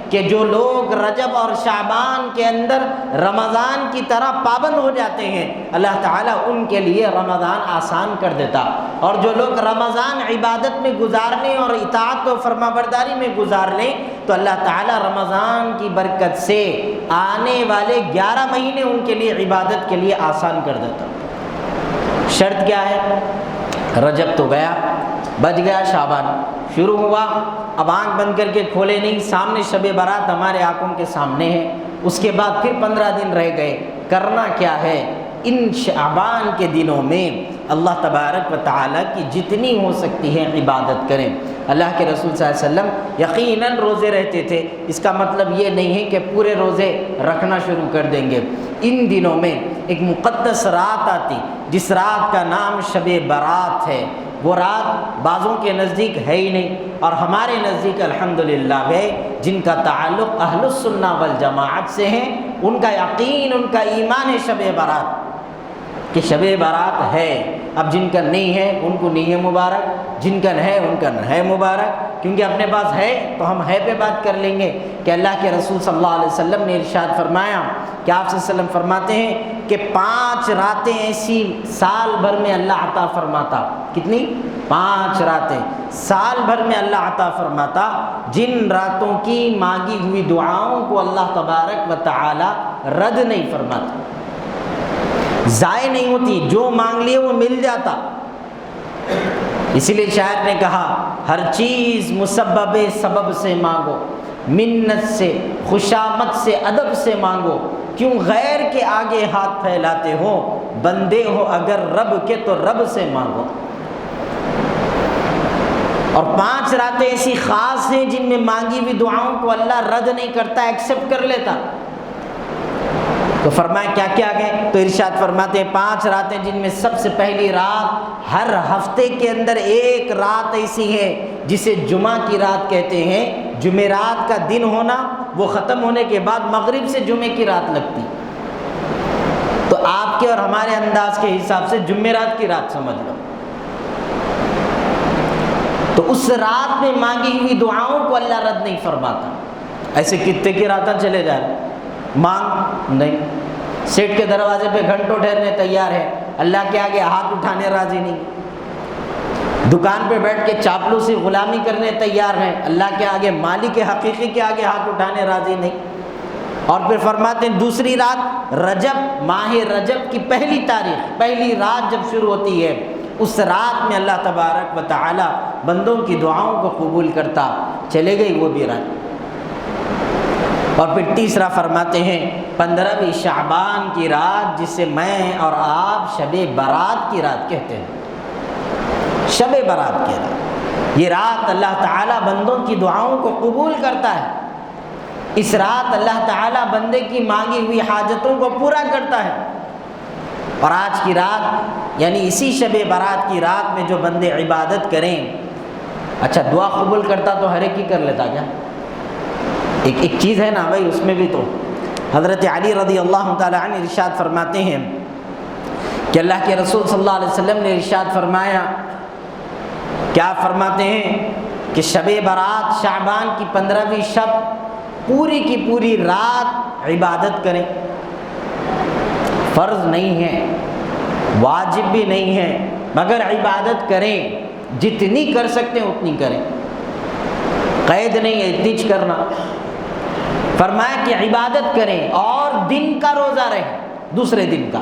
کہ جو لوگ رجب اور شعبان کے اندر رمضان کی طرح پابند ہو جاتے ہیں اللہ تعالیٰ ان کے لیے رمضان آسان کر دیتا، اور جو لوگ رمضان عبادت میں گزار لیں اور اطاعت و فرمانبرداری میں گزار لیں تو اللہ تعالیٰ رمضان کی برکت سے آنے والے 11 مہینے ان کے لیے عبادت کے لیے آسان کر دیتا۔ شرط کیا ہے؟ رجب تو گیا، بچ گیا شعبان، شروع ہوا، اب آنکھ بند کر کے کھولے نہیں، سامنے شب برات ہمارے آنکھوں کے سامنے ہے، اس کے بعد پھر 15 دن رہ گئے، کرنا کیا ہے؟ ان شعبان کے دنوں میں اللہ تبارک و تعالیٰ کی جتنی ہو سکتی ہے عبادت کریں۔ اللہ کے رسول صلی اللہ علیہ وسلم یقیناً روزے رہتے تھے، اس کا مطلب یہ نہیں ہے کہ پورے روزے رکھنا شروع کر دیں گے۔ ان دنوں میں ایک مقدس رات آتی جس رات کا نام شب برات ہے، وہ رات بعضوں کے نزدیک ہے ہی نہیں اور ہمارے نزدیک الحمدللہ ہے، جن کا تعلق اہل السنہ والجماعت سے ہے، ان کا یقین، ان کا ایمان ہے شب برات کہ شب برات ہے۔ اب جن کا نہیں ہے ان کو نہیں ہے مبارک، جن کا ہے ان کا ہے مبارک، کیونکہ اپنے پاس ہے تو ہم ہے پہ بات کر لیں گے کہ اللہ کے رسول صلی اللہ علیہ وسلم نے ارشاد فرمایا کہ آپ صلی اللہ علیہ وسلم فرماتے ہیں کہ 5 راتیں ایسی سال بھر میں اللہ عطا فرماتا۔ کتنی؟ 5 راتیں سال بھر میں اللہ عطا فرماتا، جن راتوں کی مانگی ہوئی دعاؤں کو اللہ تبارک و تعالی رد نہیں فرماتا، ضائع نہیں ہوتی، جو مانگ لیے وہ مل جاتا۔ اسی لیے شاعر نے کہا ہر چیز مسبب سبب سے مانگو، منت سے خوشامد سے ادب سے مانگو، کیوں غیر کے آگے ہاتھ پھیلاتے ہو، بندے ہو اگر رب کے تو رب سے مانگو۔ اور 5 راتیں ایسی خاص ہیں جن میں مانگی ہوئی دعاؤں کو اللہ رد نہیں کرتا، ایکسیپٹ کر لیتا۔ تو فرمایا کیا کیا گئے؟ تو ارشاد فرماتے ہیں 5 راتیں جن میں سب سے پہلی رات، ہر ہفتے کے اندر ایک رات ایسی ہے جسے جمعہ کی رات کہتے ہیں، جمعرات کا دن ہونا، وہ ختم ہونے کے بعد مغرب سے جمعے کی رات لگتی، تو آپ کے اور ہمارے انداز کے حساب سے جمعرات کی رات سمجھ لو۔ تو اس رات میں مانگی ہوئی دعاؤں کو اللہ رد نہیں فرماتا۔ ایسے کتنے کی راتیں چلے جا رہے، مانگ نہیں، سیٹ کے دروازے پہ گھنٹوں ٹھہرنے تیار ہے، اللہ کے آگے ہاتھ اٹھانے راضی نہیں، دکان پہ بیٹھ کے چاپلوسی غلامی کرنے تیار ہیں، اللہ کے آگے، مالک حقیقی کے آگے ہاتھ اٹھانے راضی نہیں۔ اور پھر فرماتے ہیں دوسری رات، رجب، ماہ رجب کی پہلی تاریخ، پہلی رات جب شروع ہوتی ہے، اس رات میں اللہ تبارک و تعالی بندوں کی دعاؤں کو قبول کرتا۔ چلے گئی وہ بھی رات۔ اور پھر تیسرا فرماتے ہیں 15ویں شعبان کی رات، جسے میں اور آپ شب برات کی رات کہتے ہیں۔ شب برات کی رات، یہ رات اللہ تعالیٰ بندوں کی دعاؤں کو قبول کرتا ہے۔ اس رات اللہ تعالیٰ بندے کی مانگی ہوئی حاجتوں کو پورا کرتا ہے۔ اور آج کی رات یعنی اسی شب برات کی رات میں جو بندے عبادت کریں، اچھا دعا قبول کرتا تو ہر ایک ہی کر لیتا کیا؟ ایک چیز ہے نا بھائی، اس میں بھی تو حضرت علی رضی اللہ تعالیٰ عنہ ارشاد فرماتے ہیں کہ اللہ کے رسول صلی اللہ علیہ وسلم نے ارشاد فرمایا، کیا فرماتے ہیں کہ شب برات شعبان کی 15ویں شب پوری کی پوری رات عبادت کریں، فرض نہیں ہے، واجب بھی نہیں ہے، مگر عبادت کریں، جتنی کر سکتے ہیں اتنی کریں، قید نہیں ہے اتنی کرنا۔ فرمایا کہ عبادت کریں اور دن کا روزہ رہے، دوسرے دن کا،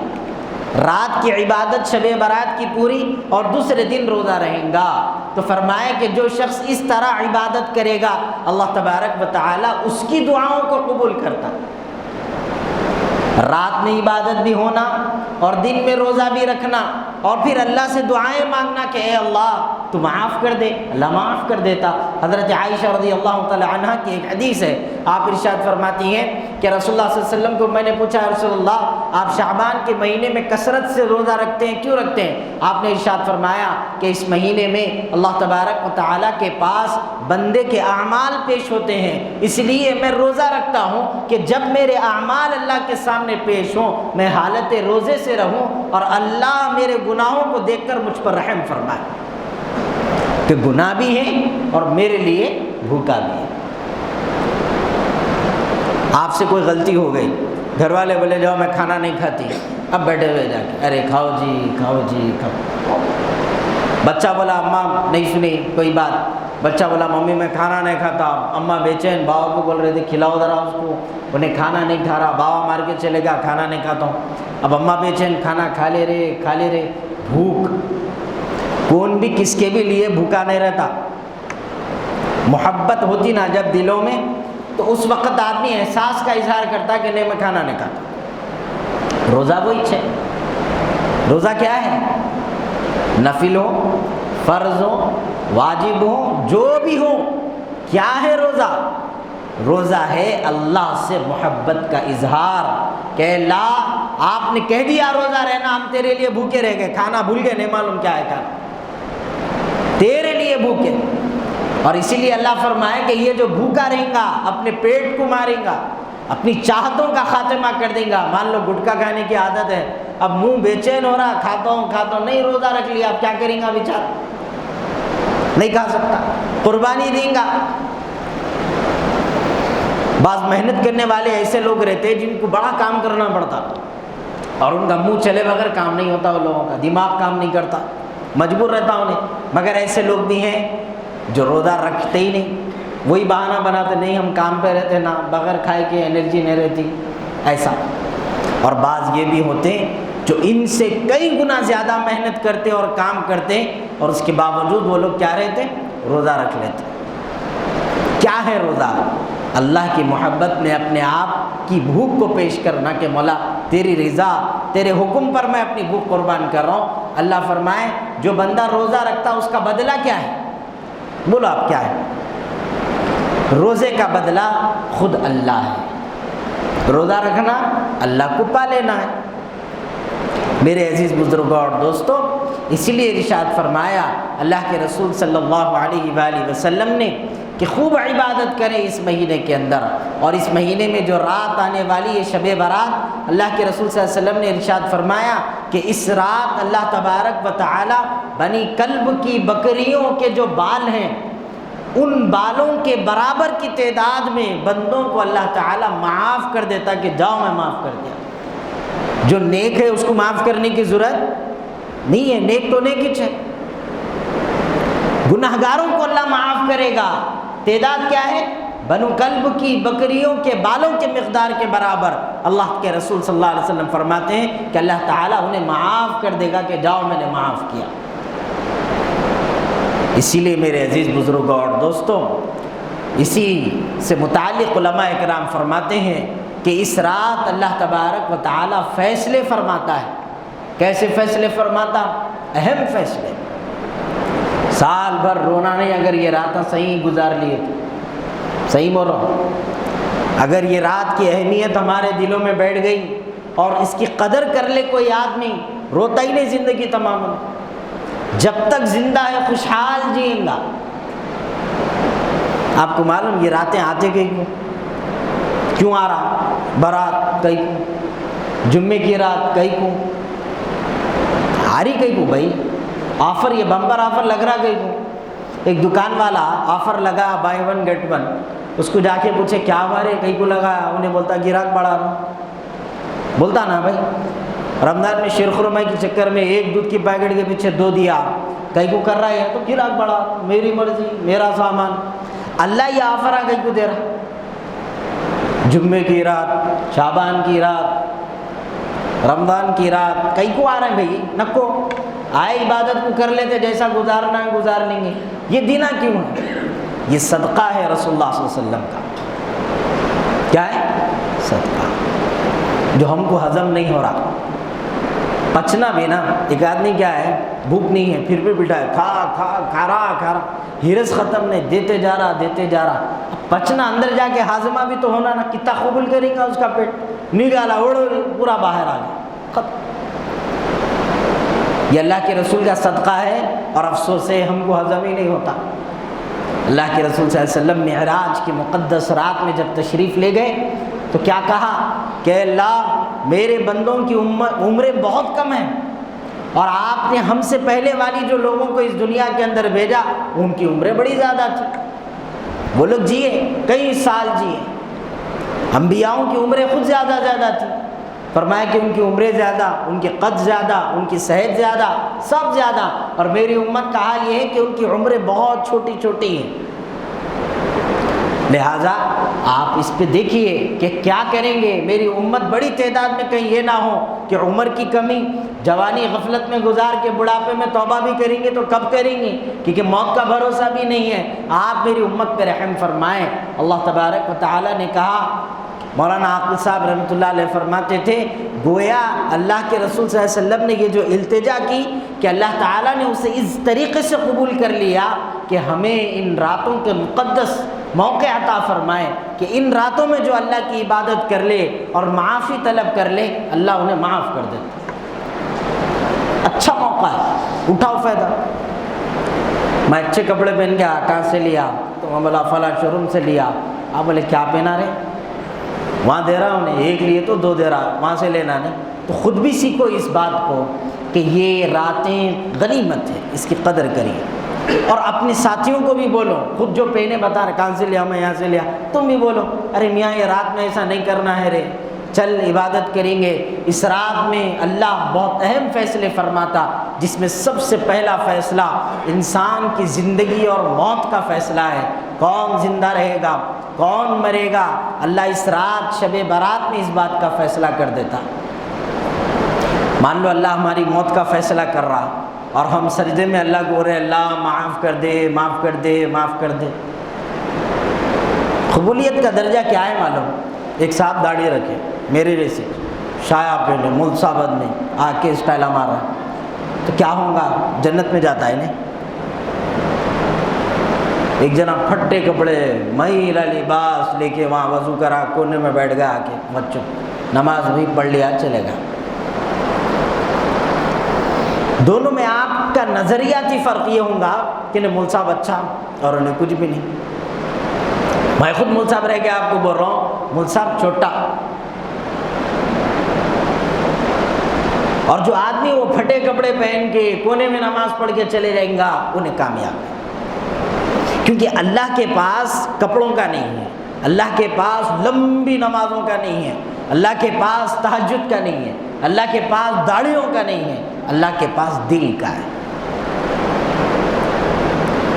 رات کی عبادت شب برات کی پوری اور دوسرے دن روزہ رہیں گا۔ تو فرمایا کہ جو شخص اس طرح عبادت کرے گا اللہ تبارک و تعالی اس کی دعاؤں کو قبول کرتا۔ رات میں عبادت بھی ہونا اور دن میں روزہ بھی رکھنا، اور پھر اللہ سے دعائیں مانگنا کہ اے اللہ تو معاف کر دے، اللہ معاف کر دیتا۔ حضرت عائشہ رضی اللہ تعالی عنہ کی ایک حدیث ہے، آپ ارشاد فرماتی ہیں کہ رسول اللہ صلی اللہ علیہ وسلم کو میں نے پوچھا رسول اللہ آپ شعبان کے مہینے میں کثرت سے روزہ رکھتے ہیں، کیوں رکھتے ہیں؟ آپ نے ارشاد فرمایا کہ اس مہینے میں اللہ تبارک و تعالیٰ کے پاس بندے کے اعمال پیش ہوتے ہیں، اس لیے میں روزہ رکھتا ہوں کہ جب میرے اعمال اللہ کے سامنے پیش ہوں میں حالت روزے سے رہوں اور اللہ میرے گناہوں کو دیکھ کر مجھ پر رحم فرمائے کہ گناہ بھی ہیں اور میرے لیے بھوکا بھی ہے۔ آپ سے کوئی غلطی ہو گئی، گھر والے بولے جاؤ میں کھانا نہیں کھاتی، اب بیٹھے ہوئے جا کے ارے کھاؤ جی کھاؤ جی کھاؤ۔ بچہ بولا اماں نہیں سنی کوئی بات، بچہ بولا ممی میں کھانا نہیں کھاتا، اماں بے چین بابا کو بول رہے تھے کھلاؤ ذرا اس کو، انہیں کھانا نہیں کھا رہا، بابا مار کے چلے گا کھانا نہیں کھاتا ہوں۔ اب اماں بے چین کھانا کھا لے رہے، بھوک، کون بھی کس کے بھی لیے بھوکا نہیں رہتا۔ محبت ہوتی نا جب دلوں میں، تو اس وقت آدمی احساس کا اظہار کرتا کہ نہیں میں کھانا نہیں کھاتا۔ روزہ وہی ہے، روزہ کیا ہے؟ نفل ہو، فرض ہو، واجب ہو، جو بھی ہو، کیا ہے روزہ؟ روزہ ہے اللہ سے محبت کا اظہار کہ اللہ آپ نے کہہ دیا روزہ رہنا، ہم تیرے لیے بھوکے رہ گئے، کھانا بھول گئے، نہیں معلوم کیا ہے کھانا، تیرے لیے بھوکے۔ اور اسی لیے اللہ فرمائے کہ یہ جو بھوکا رہیں گا اپنے پیٹ کو مارے گا، اپنی چاہتوں کا خاتمہ کر دیں گا۔ مان لو گٹکا کھانے کی عادت ہے، اب منہ بے چین ہو رہا، کھاتا ہوں نہیں، روزہ رکھ لیا، اب کیا کریں گا بیچارہ، نہیں کھا سکتا، قربانی دیں گا۔ بعض محنت کرنے والے ایسے لوگ رہتے جن کو بڑا کام کرنا پڑتا اور ان کا منہ چلے بغیر کام نہیں ہوتا، وہ لوگوں کا دماغ کام نہیں کرتا، مجبور رہتا انہیں۔ مگر ایسے لوگ بھی ہیں جو روزہ رکھتے ہی نہیں، وہی بہانہ بناتے نہیں ہم کام پہ رہتے نا، بغیر کھائے کے انرجی نہیں رہتی، ایسا۔ اور بعض یہ بھی ہوتے جو ان سے کئی گنا زیادہ محنت کرتے اور کام کرتے اور اس کے باوجود وہ لوگ کیا رہتے؟ روزہ رکھ لیتے۔ کیا ہے روزہ؟ اللہ کی محبت میں اپنے آپ کی بھوک کو پیش کرنا کہ مولا تیری رضا، تیرے حکم پر میں اپنی بھوک قربان کر رہا ہوں۔ اللہ فرمائے جو بندہ روزہ رکھتا اس کا بدلہ کیا ہے؟ بولو آپ کیا ہے؟ روزے کا بدلہ خود اللہ ہے، روزہ رکھنا اللہ کو پا لینا ہے۔ میرے عزیز بزرگوں اور دوستو، اسی لیے ارشاد فرمایا اللہ کے رسول صلی اللہ علیہ وآلہ وسلم نے کہ خوب عبادت کریں اس مہینے کے اندر، اور اس مہینے میں جو رات آنے والی ہے شب برات، اللہ کے رسول صلی اللہ علیہ وسلم نے ارشاد فرمایا کہ اس رات اللہ تبارک و تعالی بنی کلب کی بکریوں کے جو بال ہیں ان بالوں کے برابر کی تعداد میں بندوں کو اللہ تعالی معاف کر دیتا کہ جاؤ میں معاف کر دیا۔ جو نیک ہے اس کو معاف کرنے کی ضرورت نہیں ہے، نیک تو نیک ہی ہے، گناہگاروں کو اللہ معاف کرے گا۔ تعداد کیا ہے؟ بنو کلب کی بکریوں کے بالوں کے مقدار کے برابر۔ اللہ کے رسول صلی اللہ علیہ وسلم فرماتے ہیں کہ اللہ تعالیٰ انہیں معاف کر دے گا کہ جاؤ میں نے معاف کیا۔ اسی لیے میرے عزیز بزرگوں اور دوستوں، اسی سے متعلق علماء اکرام فرماتے ہیں کہ اس رات اللہ تبارک و تعالیٰ فیصلے فرماتا ہے۔ کیسے فیصلے فرماتا؟ اہم فیصلے۔ سال بھر رونا نہیں، اگر یہ راتیں صحیح گزار لیے تو صحیح بول رہا ہوں، اگر یہ رات کی اہمیت ہمارے دلوں میں بیٹھ گئی اور اس کی قدر کر لے کوئی آدمی، روتا ہی نہیں زندگی تمام میں، جب تک زندہ ہے خوشحال جئیں گا۔ آپ کو معلوم یہ راتیں آتے کہیں کیوں آ رہا؟ برات کہیں کو، جمعے کی رات کہیں کو، آ رہی کہیں کو بھائی، آفر یہ بمپر آفر لگ رہا کہیں کو۔ ایک دکان والا آفر لگا بائی ون گیٹ ون، اس کو جا کے پوچھے کیا ہمارے کہیں کو لگایا، انہیں بولتا گراہک بڑھا رہا ہوں۔ بولتا نا بھائی رمضان میں شیر خرمائی کے چکر میں ایک دودھ کی پیکٹ کے پیچھے 2 دیا، کہیں کو کر رہا ہے تو گراہک بڑھا، میری مرضی میرا سامان۔ اللہ یہ آفر آ کہیں کو دے رہا، جمعے کی رات، شعبان کی رات، رمضان کی رات، کہیں کو آ رہے ہیں بھائی، نکو آئے عبادت کو کر لیتے، جیسا گزارنا ہے گزار لیں گے۔ یہ دینا کیوں ہے؟ یہ صدقہ ہے رسول اللہ صلی اللہ علیہ وسلم کا۔ کیا ہے؟ صدقہ، جو ہم کو ہضم نہیں ہو رہا، پچنا بھی نا۔ ایک آدمی کیا ہے بھوک نہیں ہے پھر بھی بٹھا ہے، کھا رہا، ہرس ختم نہیں، دیتے جا رہا، پچنا اندر جا کے ہاضمہ بھی تو ہونا نا، کتنا قبول کرے گا اس کا پیٹ، نگالا اڑ پورا باہر آ گیا، ختم۔ یہ اللہ کے رسول کا صدقہ ہے، اور افسوس ہے ہم کو ہضم ہی نہیں ہوتا۔ اللہ کے رسول صلی اللہ علیہ وسلم معراج کی مقدس رات میں جب تشریف لے گئے تو کیا کہا کہ اللہ میرے بندوں کی عمریں بہت کم ہیں، اور آپ نے ہم سے پہلے والی جو لوگوں کو اس دنیا کے اندر بھیجا ان کی عمریں بڑی زیادہ تھی، وہ لوگ جیے کئی سال جیے، انبیاؤں کی عمریں خود زیادہ تھیں، فرمایا کہ ان کی عمریں زیادہ، ان کے قد زیادہ، ان کی صحت زیادہ، سب زیادہ، اور میری امت کا حال یہ ہے کہ ان کی عمریں بہت چھوٹی چھوٹی ہیں۔ لہٰذا آپ اس پہ دیکھیے کہ کیا کریں گے۔ میری امت بڑی تعداد میں کہیں یہ نہ ہو کہ عمر کی کمی، جوانی غفلت میں گزار کے بڑھاپے میں توبہ بھی کریں گے تو کب کریں گے، کیونکہ موت کا بھروسہ بھی نہیں ہے۔ آپ میری امت پہ رحم فرمائیں۔ اللہ تبارک و تعالیٰ نے کہا، مولانا عاقل صاحب رحمۃ اللہ علیہ فرماتے تھے، گویا اللہ کے رسول صلی اللہ علیہ وسلم نے یہ جو التجا کی کہ اللہ تعالیٰ نے اسے اس طریقے سے قبول کر لیا کہ ہمیں ان راتوں کے مقدس موقع عطا فرمائے کہ ان راتوں میں جو اللہ کی عبادت کر لے اور معافی طلب کر لے، اللہ انہیں معاف کر دیتا۔ اچھا موقع ہے، اٹھاؤ فائدہ۔ میں اچھے کپڑے پہن کے کہاں سے لیا؟ تو میں بولا فلاں شو روم سے لیا۔ آپ بولے کیا پہنا رہے؟ وہاں دے رہا انہیں، ایک لیے تو دو دے رہا، وہاں سے لینا نہیں۔ تو خود بھی سیکھو اس بات کو کہ یہ راتیں غنیمت ہے، اس کی قدر کریے، اور اپنے ساتھیوں کو بھی بولو، خود جو پہنے بتا رہے کہاں سے لیا، میں یہاں سے لیا، تم بھی بولو، ارے میاں یہ رات میں ایسا نہیں کرنا ہے رے، چل عبادت کریں گے۔ اس رات میں اللہ بہت اہم فیصلے فرماتا، جس میں سب سے پہلا فیصلہ انسان کی زندگی اور موت کا فیصلہ ہے۔ کون زندہ رہے گا، کون مرے گا، اللہ اس رات شب برات میں اس بات کا فیصلہ کر دیتا۔ مان لو اللہ ہماری موت کا فیصلہ کر رہا اور ہم سجدے میں اللہ کو رہے، اللہ معاف کر دے، معاف کر دے، معاف کر دے۔ قبولیت کا درجہ کیا ہے معلوم؟ ایک صاحب داڑھی رکھے میرے جیسے، شایا پہنے، ملک صاحب میں آ کے اسٹائلہ مار رہا ہے، تو کیا ہوگا؟ جنت میں جاتا ہے نہیں؟ ایک جنا پھٹے کپڑے، میلا لباس لے کے وہاں وضو کرا، کونے میں بیٹھ گیا، آ کے بچوں نماز بھی پڑھ لیا، چلے گا۔ دونوں میں آپ کا نظریاتی فرق یہ ہوگا کہ مول صاحب اچھا اور انہیں کچھ بھی نہیں۔ میں خود مول صاحب رہ کے آپ کو بول رہا ہوں، مول صاحب چھوٹا، اور جو آدمی وہ پھٹے کپڑے پہن کے کونے میں نماز پڑھ کے چلے جائیں گا، انہیں کامیاب ہے۔ کیونکہ اللہ کے پاس کپڑوں کا نہیں ہے، اللہ کے پاس لمبی نمازوں کا نہیں ہے، اللہ کے پاس تہجد کا نہیں ہے، اللہ کے پاس داڑھیوں کا نہیں ہے، اللہ کے پاس دل کا ہے۔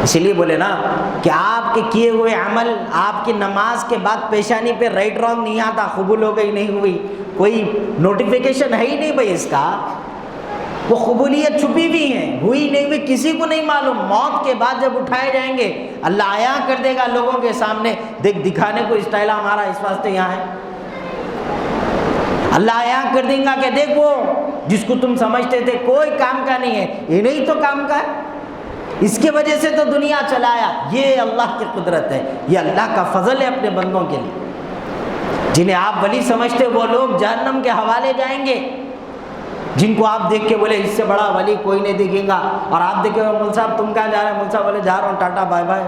اسی لیے بولے نا کہ آپ کے کیے ہوئے عمل، آپ کی نماز کے بعد پیشانی پہ رائٹ رانگ نہیں آتا، قبول ہو گئی نہیں ہوئی، کوئی نوٹیفیکیشن ہے ہی نہیں بھائی اس کا۔ وہ قبولیت چھپی ہوئی ہے، ہوئی نہیں ہوئی کسی کو نہیں معلوم۔ موت کے بعد جب اٹھائے جائیں گے، اللہ عیاں کر دے گا لوگوں کے سامنے، دیکھ دکھانے کو اسٹائل ہمارا اس واسطے یہاں ہے۔ اللہ عیاں کر دیں گا کہ دیکھ وہ جس کو تم سمجھتے تھے کوئی کام کا نہیں ہے، یہ نہیں تو کام کا ہے، اس کی وجہ سے تو دنیا چلایا۔ یہ اللہ کی قدرت ہے، یہ اللہ کا فضل ہے اپنے بندوں کے لیے۔ جنہیں آپ ولی سمجھتے وہ لوگ جہنم کے حوالے جائیں گے، جن کو آپ دیکھ کے بولے اس سے بڑا ولی کوئی نہیں دکھے گا، اور آپ دیکھے مول صاحب تم کہاں جا رہے ہیں؟ مول صاحب بولے جا رہا ہوں ٹاٹا بائے بائے،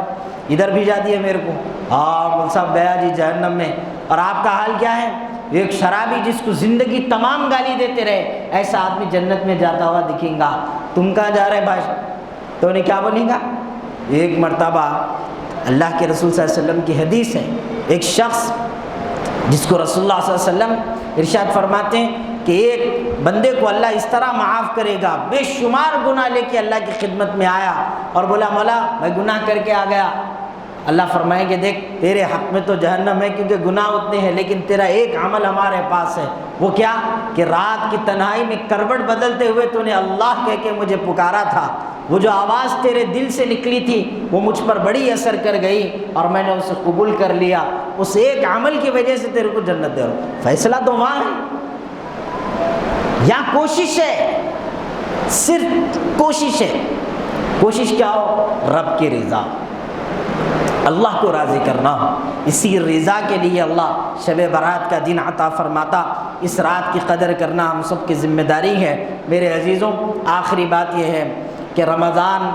ادھر بھی جا دیے میرے کو، ہاں مول صاحب گیا جی جہنم میں۔ اور آپ کا حال کیا ہے؟ ایک شرابی جس کو زندگی تمام گالی دیتے رہے، ایسا آدمی جنت میں جاتا ہوا دکھیں گا۔ تم کہاں جا رہے بھائی؟ تو انہیں کیا بولیں گا؟ ایک مرتبہ اللہ کے رسول صلی اللہ علیہ وسلم کی حدیث ہے، ایک شخص جس کو رسول اللہ صلی اللہ علیہ وسلم ارشاد فرماتے ہیں کہ ایک بندے کو اللہ اس طرح معاف کرے گا، بے شمار گناہ لے کے اللہ کی خدمت میں آیا اور بولا مولا میں گناہ کر کے آ گیا۔ اللہ فرمائیں کہ دیکھ تیرے حق میں تو جہنم ہے کیونکہ گناہ اتنے ہیں، لیکن تیرا ایک عمل ہمارے پاس ہے، وہ کیا کہ رات کی تنہائی میں کروٹ بدلتے ہوئے تو نے اللہ کہہ کے مجھے پکارا تھا، وہ جو آواز تیرے دل سے نکلی تھی وہ مجھ پر بڑی اثر کر گئی اور میں نے اسے قبول کر لیا، اس ایک عمل کی وجہ سے تیرے کو جنت دے رہا ہوں۔ فیصلہ تو وہاں ہے، یہاں کوشش ہے، صرف کوشش ہے۔ کوشش کیا ہو؟ رب کی رضا، اللہ کو راضی کرنا۔ اسی رضا کے لیے اللہ شب برات کا دن عطا فرماتا، اس رات کی قدر کرنا ہم سب کی ذمہ داری ہے۔ میرے عزیزوں، آخری بات یہ ہے کہ رمضان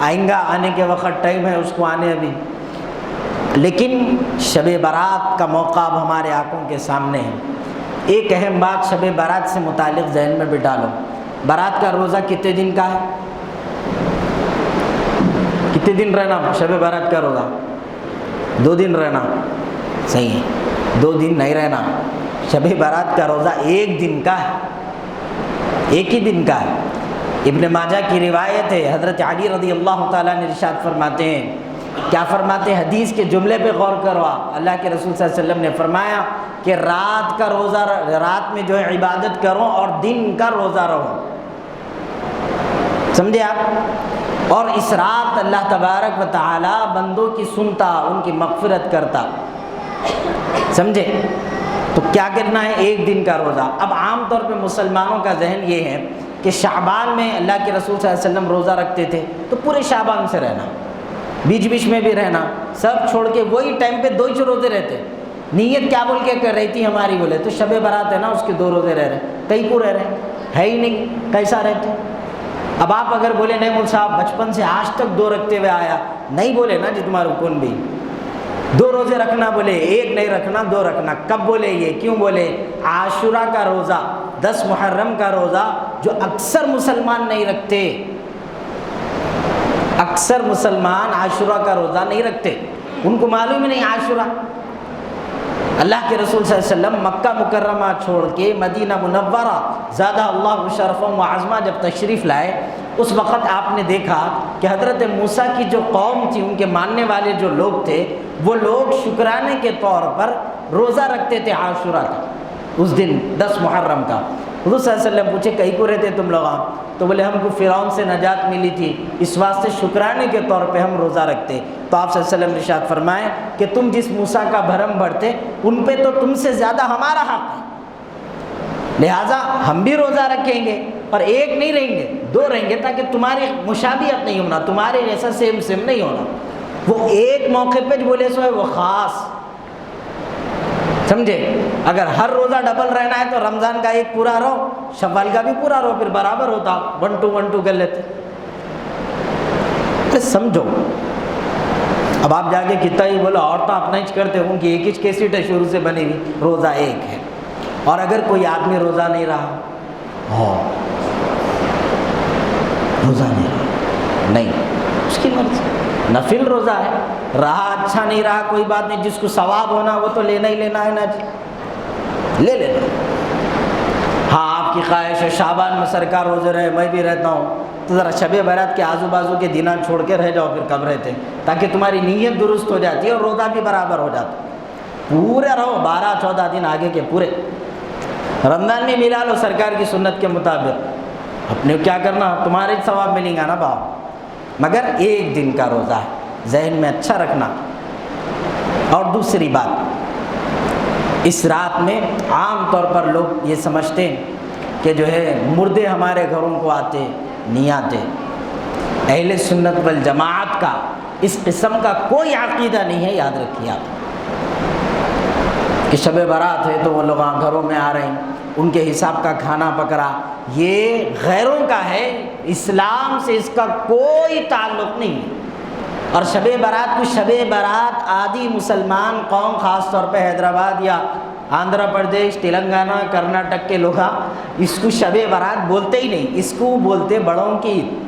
آئیں گا، آنے کے وقت ٹائم ہے اس کو آنے ابھی، لیکن شب برات کا موقع اب ہمارے آنکھوں کے سامنے ہے۔ ایک اہم بات شب برات سے متعلق ذہن میں بٹھا لو، برات کا روزہ کتنے دن کا ہے؟ کتنے دن رہنا شب برات کا روزہ؟ 2 دن رہنا، صحیح ہے۔ 2 دن نہیں رہنا. شب برات کا روزہ 1 دن کا ہے, 1 ہی دن کا ہے. ابن ماجہ کی روایت ہے, حضرت علی رضی اللہ تعالیٰ نے ارشاد فرماتے ہیں, کیا فرماتے ہیں, حدیث کے جملے پہ غور کرو. اللہ کے رسول صلی اللہ علیہ وسلم نے فرمایا کہ رات کا روزہ, رات میں جو ہے عبادت کرو اور دن کا روزہ رہو. سمجھے آپ؟ اور اس رات اللہ تبارک و تعالی بندوں کی سنتا, ان کی مغفرت کرتا. سمجھے؟ تو کیا کرنا ہے, 1 دن کا روزہ. اب عام طور پہ مسلمانوں کا ذہن یہ ہے کہ شعبان میں اللہ کے رسول صلی اللہ علیہ وسلم روزہ رکھتے تھے, تو پورے شعبان سے رہنا, بیچ بیچ میں بھی رہنا, سب چھوڑ کے وہی ٹائم پہ 2 ہی روزے رہتے. نیت کیا بول کے کر رہی تھی ہماری, بولے تو شب برات ہے نا, اس کے 2 روزے رہ رہے, کئی کو رہ رہے ہیں, ہے ہی نہیں, کیسا رہتے. اب آپ اگر بولے نہیں مول صاحب بچپن سے آج تک 2 رکھتے ہوئے آیا, نہیں بولے نا جی تمہارا کون بھی 2 روزے رکھنا, بولے 1 نہیں رکھنا 2 رکھنا. کب بولے یہ, کیوں بولے؟ عاشورہ کا روزہ, 10 محرم کا روزہ جو اکثر مسلمان نہیں رکھتے, اکثر مسلمان عاشورہ کا روزہ نہیں رکھتے, ان کو معلوم ہی نہیں عاشورہ. اللہ کے رسول صلی اللہ علیہ وسلم مکہ مکرمہ چھوڑ کے مدینہ منورہ زادہ اللہ شرفا و عظمہ جب تشریف لائے, اس وقت آپ نے دیکھا کہ حضرت موسیٰ کی جو قوم تھی, ان کے ماننے والے جو لوگ تھے, وہ لوگ شکرانے کے طور پر روزہ رکھتے تھے عاشورہ کا, اس دن 10 محرم کا. حضور صلی اللہ علیہ وسلم پوچھے کہیں کو رہتے تم لوگ؟ تو بولے ہم کو فرعون سے نجات ملی تھی, اس واسطے شکرانے کے طور پہ ہم روزہ رکھتے. تو آپ صلی اللہ علیہ وسلم نے ارشاد فرمائے کہ تم جس موسیٰ کا بھرم بڑھتے, ان پہ تو تم سے زیادہ ہمارا حق ہے, لہٰذا ہم بھی روزہ رکھیں گے, اور 1 نہیں رہیں گے 2 رہیں گے, تاکہ تمہاری مشابہت نہیں ہونا, تمہارے جیسا سیم سیم نہیں ہونا. وہ ایک موقع پہ جو بولے سو ہے وہ خاص. سمجھے؟ اگر ہر روزہ ڈبل رہنا ہے تو رمضان کا 1 پورا رہو, شوال کا بھی پورا رہو, پھر برابر ہوتا, 1-2 کر لیتے. سمجھو. اب آپ جا کے کتنا ہی بولو, اور تو اپنا ہی کرتے ہوں کہ 1 ہی کیسٹ ہے شروع سے بنی ہوئی, روزہ 1 ہے. اور اگر کوئی آدمی روزہ نہیں رہا, روزہ نہیں رہا, نہیں, اس کی مرضی, نفل روزہ ہے, رہا اچھا نہیں رہا کوئی بات نہیں, جس کو ثواب ہونا وہ تو لینا ہی لینا ہے نا جی, لے لینا. ہاں آپ کی خواہش ہے شعبان میں سرکار روزے رہے, میں بھی رہتا ہوں, تو ذرا شب برات کے آزو بازو کے دنات چھوڑ کے رہ جاؤ, پھر کب رہتے, تاکہ تمہاری نیت درست ہو جاتی ہے اور روزہ بھی برابر ہو جاتا. پورے رہو 12-14 دن آگے کے پورے. رمضان میں ملا لو سرکار کی سنت کے مطابق, اپنے کیا کرنا, تمہارے ثواب ملیں گا نا باپ, مگر 1 دن کا روزہ ہے, ذہن میں اچھا رکھنا. اور دوسری بات, اس رات میں عام طور پر لوگ یہ سمجھتے ہیں کہ جو ہے مردے ہمارے گھروں کو آتے, نہیں آتے. اہل سنت والجماعت کا اس قسم کا کوئی عقیدہ نہیں ہے, یاد رکھیے آپ, کہ شب برات ہے تو وہ لوگ گھروں میں آ رہے ہیں, ان کے حساب کا کھانا پکڑا, یہ غیروں کا ہے, اسلام سے اس کا کوئی تعلق نہیں ہے. اور شب برات کو شب برات آدھی مسلمان قوم, خاص طور پہ حیدرآباد یا آندھرا پردیش, تلنگانہ, کرناٹک کے لوگ اس کو شب برات بولتے ہی نہیں, اس کو بولتے بڑوں کی عید.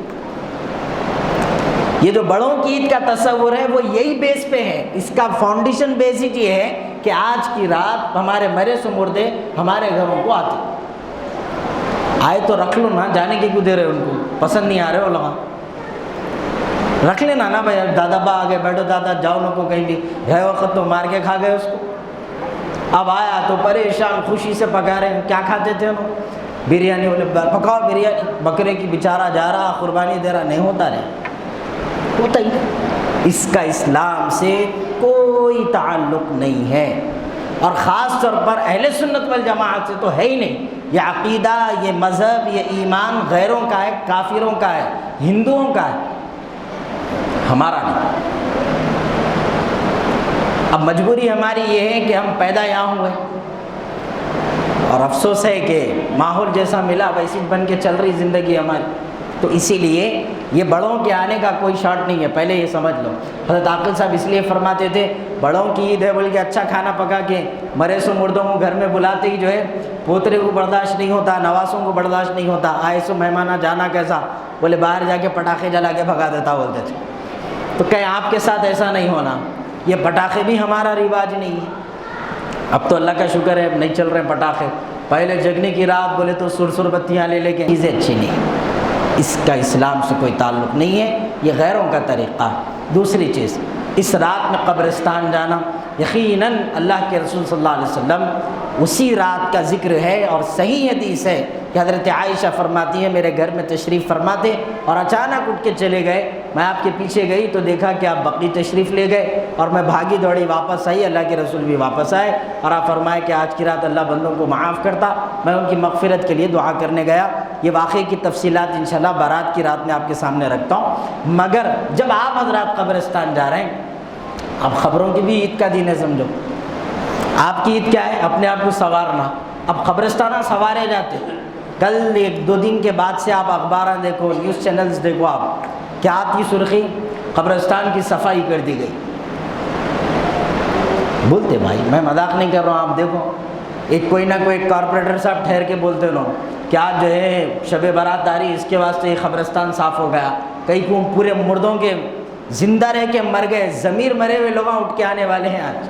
یہ جو بڑوں کی عید کا تصور ہے وہ یہی بیس پہ ہے, اس کا فاؤنڈیشن بیسک یہ ہے کہ آج کی رات ہمارے مرے سو مردے ہمارے گھروں کو آتے. آئے تو رکھ لو نا, جانے کے کیوں دے رہے, ان کو پسند نہیں آ رہے ہو لوگ, رکھ لینا نا بھائی. دادا با آگے بیٹھو, دادا جاؤ نہ کو کہیں بھی, گئے وقت تو مار کے کھا گئے اس کو, اب آیا تو پریشان خوشی سے پکا رہے ہیں. کیا کھاتے تھے انہوں؟ بریانی. بولے پکاؤ بریانی, بکرے کی بیچارہ جا رہا قربانی دے رہا, نہیں ہوتا رہے, ہوتا ہی. اس کا اسلام سے کوئی تعلق نہیں ہے, اور خاص طور پر اہل سنت والجماعت سے تو ہے ہی نہیں. یہ عقیدہ, یہ مذہب, یہ ایمان غیروں کا ہے, کافروں کا ہے, ہندوؤں کا ہے, ہمارا نہیں. اب مجبوری ہماری یہ ہے کہ ہم پیدا یہاں ہوئے, اور افسوس ہے کہ ماحول جیسا ملا ویسی بن کے چل رہی زندگی ہماری. تو اسی لیے یہ بڑوں کے آنے کا کوئی شارٹ نہیں ہے, پہلے یہ سمجھ لو. حضرت عاقل صاحب اس لیے فرماتے تھے بڑوں کی عید ہے بول کے اچھا کھانا پکا کے مرے سو مردوں کو گھر میں بلاتے ہی جو ہے پوترے کو برداشت نہیں ہوتا, نواسوں کو برداشت نہیں ہوتا, آئے سو مہمانہ جانا کیسا, بولے باہر جا کے پٹاخے جلا کے بھگا دیتا بولتے تھے. تو کہیں آپ کے ساتھ ایسا نہیں ہونا, یہ پٹاخے بھی ہمارا رواج نہیں ہے. اب تو اللہ کا شکر ہے نہیں چل رہے پٹاخے، پہلے جگنے کی رات بولے تو سر بتیاں لے کے چیزیں اچھی نہیں، اس کا اسلام سے کوئی تعلق نہیں ہے، یہ غیروں کا طریقہ ہے۔ دوسری چیز، اس رات میں قبرستان جانا، یقیناً اللہ کے رسول صلی اللہ علیہ وسلم اسی رات کا ذکر ہے، اور صحیح حدیث ہے کہ حضرت عائشہ فرماتی ہے میرے گھر میں تشریف فرماتے اور اچانک اٹھ کے چلے گئے، میں آپ کے پیچھے گئی تو دیکھا کہ آپ بقی تشریف لے گئے، اور میں بھاگی دوڑی واپس آئی، اللہ کے رسول بھی واپس آئے، اور آپ فرمائے کہ آج کی رات اللہ بندوں کو معاف کرتا، میں ان کی مغفرت کے لیے دعا کرنے گیا۔ یہ واقعے کی تفصیلات انشاءاللہ بارات کی رات میں آپ کے سامنے رکھتا ہوں۔ مگر جب آپ حضرات قبرستان جا رہے ہیں، اب خبروں کی بھی عید کا دن ہے سمجھو، آپ کی عید کیا ہے؟ اپنے آپ کو سنوارنا۔ اب قبرستانہ سنوارے جاتے، کل 1-2 دن کے بعد سے آپ اخبار دیکھو، نیوز چینلز دیکھو، آپ کیا آتی سرخی؟ قبرستان کی صفائی کر دی گئی۔ بولتے بھائی، میں مذاق نہیں کر رہا ہوں، آپ دیکھو ایک کوئی نہ کوئی کارپوریٹر صاحب ٹھہر کے بولتے لوگ کیا جو ہے شب برات آ رہی، اس کے واسطے یہ قبرستان صاف ہو گیا، کئی کو پورے مردوں کے زندہ رہ کے مر گئے، ضمیر مرے ہوئے لوگ اٹھ کے آنے والے ہیں آج۔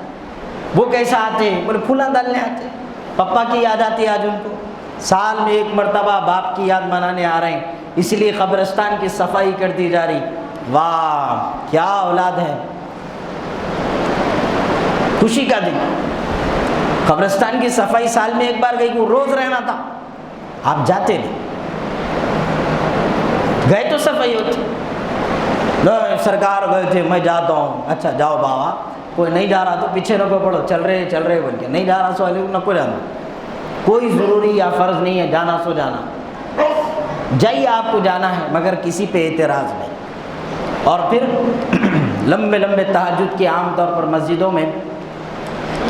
وہ کیسا آتے ہیں؟ بولے پھولاں ڈالنے آتے، پپا کی یاد آتی ہے آج ان کو، سال میں 1 مرتبہ باپ کی یاد منانے آ رہے ہیں، اس لیے قبرستان کی صفائی کر دی جا رہی۔ واہ کیا اولاد ہے، خوشی کا دن۔ قبرستان کی صفائی سال میں 1 بار گئی، کو روز رہنا تھا، آپ جاتے نہیں، گئے تو صفائی ہوتی، سرکار گئے تھے میں جاتا ہوں، اچھا جاؤ بابا، کوئی نہیں جا رہا تو پیچھے نہ کو پڑھو، چل رہے بول کے، نہیں جا رہا سو نہ کو جانا، کوئی ضروری یا فرض نہیں ہے جانا سو جانا، جائیے آپ کو جانا ہے مگر کسی پہ اعتراض نہیں۔ اور پھر لمبے تہجد کے عام طور پر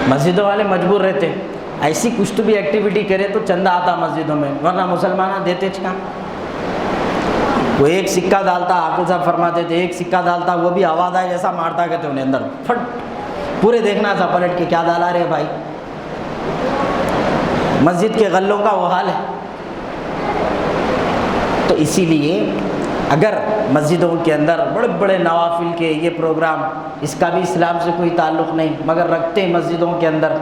مسجدوں والے مجبور رہتے، ایسی کچھ تو بھی ایکٹیویٹی کرے تو چندہ آتا مسجدوں میں، ورنہ مسلمان دیتے چھکا، وہ 1 سکہ ڈالتا، عاقل صاحب فرماتے تھے 1 سکہ ڈالتا، وہ بھی آواز آئے جیسا مارتا کہتے انہیں اندر پھٹ، پورے دیکھنا تھا پلٹ کے کیا ڈالا رہے بھائی۔ مسجد کے غلوں کا وہ حال ہے۔ تو اسی لیے اگر مسجدوں کے اندر بڑے نوافل کے یہ پروگرام، اس کا بھی اسلام سے کوئی تعلق نہیں مگر رکھتے ہیں مسجدوں کے اندر،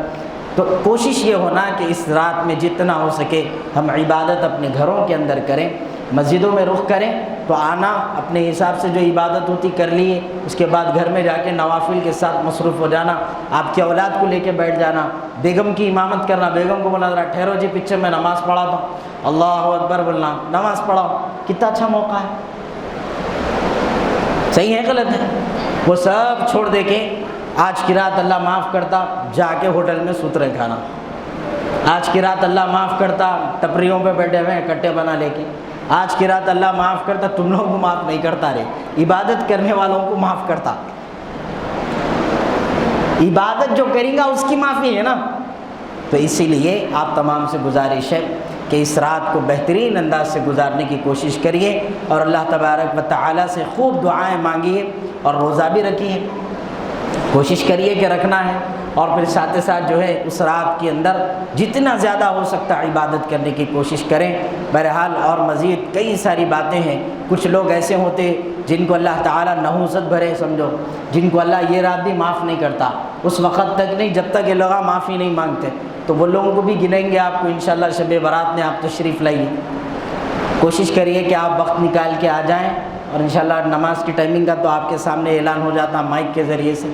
تو کوشش یہ ہونا کہ اس رات میں جتنا ہو سکے ہم عبادت اپنے گھروں کے اندر کریں، مسجدوں میں رخ کریں تو آنا، اپنے حساب سے جو عبادت ہوتی کر لیے، اس کے بعد گھر میں جا کے نوافل کے ساتھ مصروف ہو جانا، آپ کی اولاد کو لے کے بیٹھ جانا، بیگم کی امامت کرنا، بیگم کو بولا ذرا ٹھہرو جی پیچھے میں نماز پڑھاتا ہوں، اللہ اکبر بولنا، نماز پڑھاؤ، کتنا اچھا موقع ہے، صحیح ہے غلط ہے؟ وہ سب چھوڑ دے کے آج کی رات اللہ معاف کرتا جا کے ہوٹل میں سوترے کھانا، آج کی رات اللہ معاف کرتا ٹپریوں پہ بیٹھے ہوئے کٹے بنا لے کے، آج کی رات اللہ معاف کرتا تم لوگوں کو معاف نہیں کرتا رے، عبادت کرنے والوں کو معاف کرتا، عبادت جو کرے گا اس کی معافی ہے نا۔ تو اسی لیے آپ تمام سے گزارش ہے کہ اس رات کو بہترین انداز سے گزارنے کی کوشش کریے، اور اللہ تبارک و تعالیٰ سے خوب دعائیں مانگیے، اور روزہ بھی رکھیے، کوشش کریے کہ رکھنا ہے، اور پھر ساتھ جو ہے اس رات کے اندر جتنا زیادہ ہو سکتا عبادت کرنے کی کوشش کریں۔ بہرحال اور مزید کئی ساری باتیں ہیں، کچھ لوگ ایسے ہوتے جن کو اللہ تعالیٰ نحوست بھرے سمجھو، جن کو اللہ یہ رات بھی معاف نہیں کرتا، اس وقت تک نہیں جب تک یہ لوگ معافی نہیں مانگتے، تو وہ لوگوں کو بھی گنیں گے آپ کو انشاءاللہ شب برات میں آپ تشریف لائیے، کوشش کریے کہ آپ وقت نکال کے آ جائیں، اور انشاءاللہ نماز کی ٹائمنگ کا تو آپ کے سامنے اعلان ہو جاتا مائک کے ذریعے سے،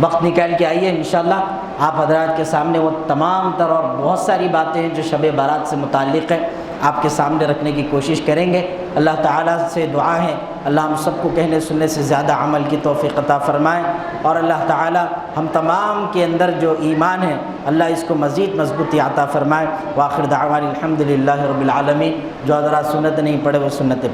وقت نکال کے آئیے، انشاءاللہ آپ حضرات کے سامنے وہ تمام تر اور بہت ساری باتیں ہیں جو شب برات سے متعلق ہیں آپ کے سامنے رکھنے کی کوشش کریں گے۔ اللہ تعالیٰ سے دعا ہے اللہ ہم سب کو کہنے سننے سے زیادہ عمل کی توفیق عطا فرمائے، اور اللہ تعالیٰ ہم تمام کے اندر جو ایمان ہے اللہ اس کو مزید مضبوطی عطا فرمائے۔ وآخر دعوانا الحمدللہ رب العالمین۔ جو حضرات سنت نہیں پڑھے وہ سنت